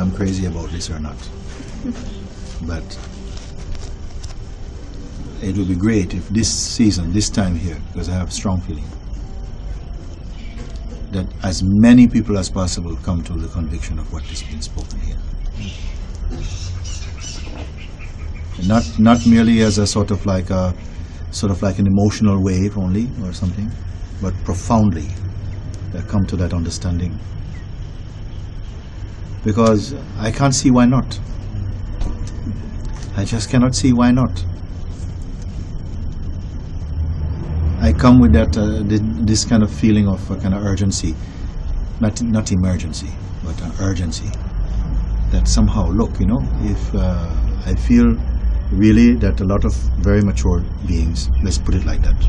I'm crazy about this or not. But it would be great if this season, this time here, because I have a strong feeling, that as many people as possible come to the conviction of what is being spoken here. Not merely as a sort of like an emotional wave only or something, but profoundly come to that understanding. Because I can't see why not. I just cannot see why not. I come with that this kind of feeling of a kind of urgency, not emergency, but an urgency. That somehow, look, you know, if I feel really that a lot of very mature beings, let's put it like that,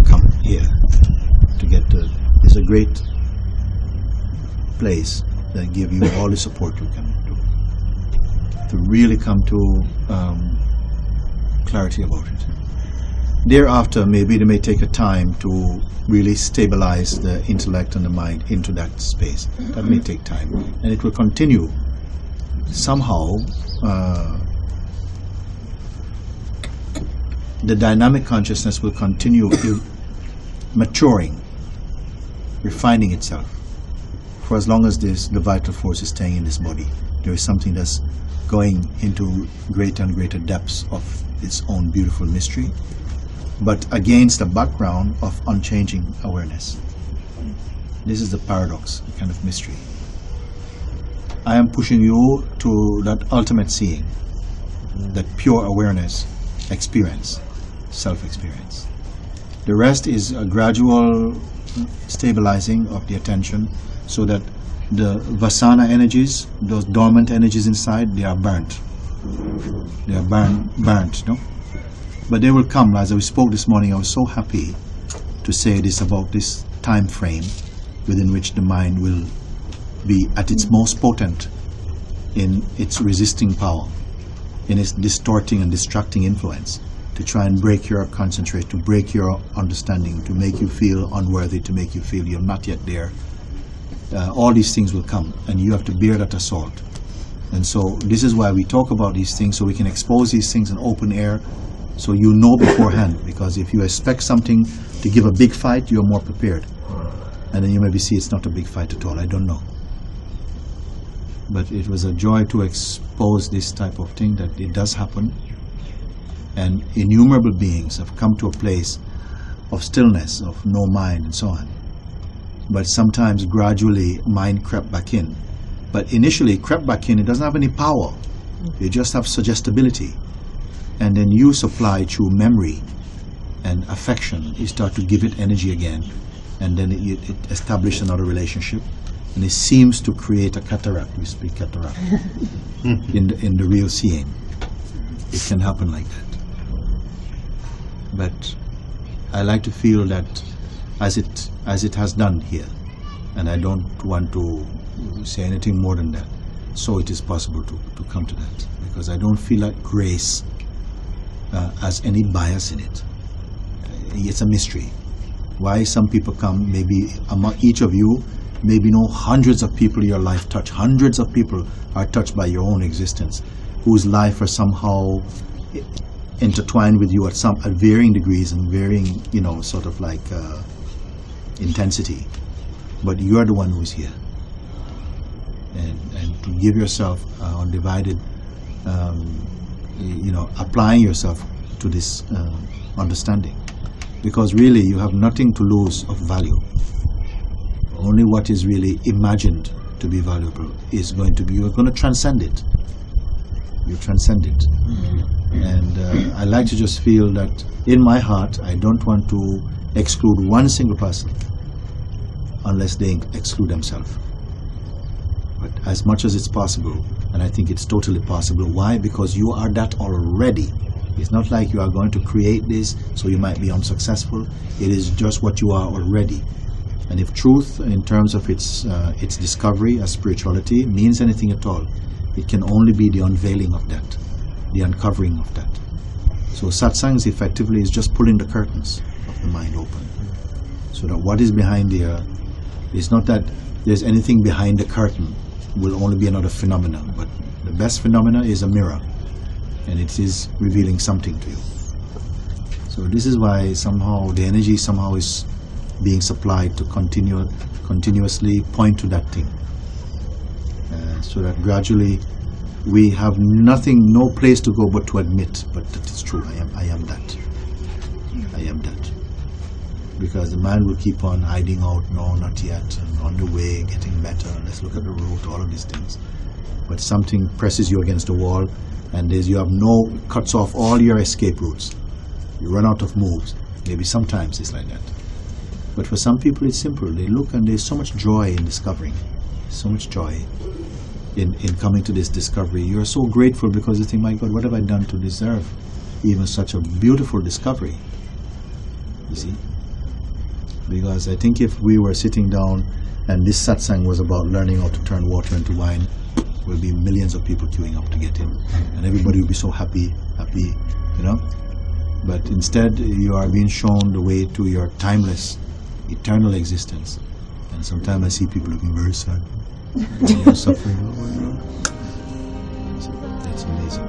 come here to get is a great place that give you all the support you can do to really come to clarity about it. Thereafter, maybe they may take a time to really stabilize the intellect and the mind into that space. That may take time, and it will continue somehow. The dynamic consciousness will continue maturing, refining itself. For as long as the vital force is staying in this body, there is something that's going into greater and greater depths of its own beautiful mystery, but against the background of unchanging awareness. This is the paradox, the kind of mystery. I am pushing you to that ultimate seeing, that pure awareness experience, self-experience. The rest is a gradual stabilizing of the attention so that the vasana energies, those dormant energies inside, they are burnt. They are burnt, no? But they will come. As I spoke this morning, I was so happy to say this about this time frame within which the mind will be at its most potent in its resisting power, in its distorting and distracting influence, to try and break your concentration, to break your understanding, to make you feel unworthy, to make you feel you're not yet there. All these things will come, and you have to bear that assault. And so this is why we talk about these things, so we can expose these things in open air, so you know beforehand. Because if you expect something to give a big fight, you're more prepared. And then you maybe see it's not a big fight at all. I don't know. But it was a joy to expose this type of thing, that it does happen. And innumerable beings have come to a place of stillness, of no mind, and so on. But sometimes gradually mind crept back in. But initially crept back in, it doesn't have any power. You just have suggestibility. And then you supply through memory and affection. You start to give it energy again. And then it establishes another relationship. And it seems to create a cataract. We speak cataract. in the real seeing. It can happen like that. But I like to feel that as it has done here, and I don't want to say anything more than that, so it is possible to come to that, because I don't feel that grace has any bias in it. It's a mystery. Why some people come, maybe among each of you, maybe know hundreds of people your life touch, hundreds of people are touched by your own existence, whose life are somehow intertwined with you at varying degrees and varying, sort of like intensity. But you are the one who is here. And to give yourself undivided, applying yourself to this understanding. Because really you have nothing to lose of value. Only what is really imagined to be valuable is going to be, you're going to transcend it. You transcend it. And I like to just feel that in my heart, I don't want to exclude one single person unless they exclude themselves. But as much as it's possible, and I think it's totally possible. Why? Because you are that already. It's not like you are going to create this so you might be unsuccessful. It is just what you are already. And if truth, in terms of its discovery as spirituality, means anything at all, it can only be the unveiling of that, the uncovering of that. So satsangs effectively is just pulling the curtains of the mind open, so that what is behind there is not that there's anything behind the curtain will only be another phenomena. But the best phenomena is a mirror, and it is revealing something to you. So this is why somehow the energy somehow is being supplied to continuously point to that thing, so that gradually we have nothing, no place to go but to admit, but that is true. I am that. I am that. Because the mind will keep on hiding out, no, not yet, and on the way, getting better, let's look at the route, all of these things. But something presses you against the wall, and you have cuts off all your escape routes. You run out of moves. Maybe sometimes it's like that. But for some people it's simple. They look and there's so much joy in discovering. So much joy in coming to this discovery. You're so grateful because you think, my God, what have I done to deserve even such a beautiful discovery? You see? Because I think if we were sitting down and this satsang was about learning how to turn water into wine, there would be millions of people queuing up to get in. And everybody would be so happy, you know? But instead, you are being shown the way to your timeless, eternal existence. And sometimes I see people looking very sad. You're suffering. That's amazing.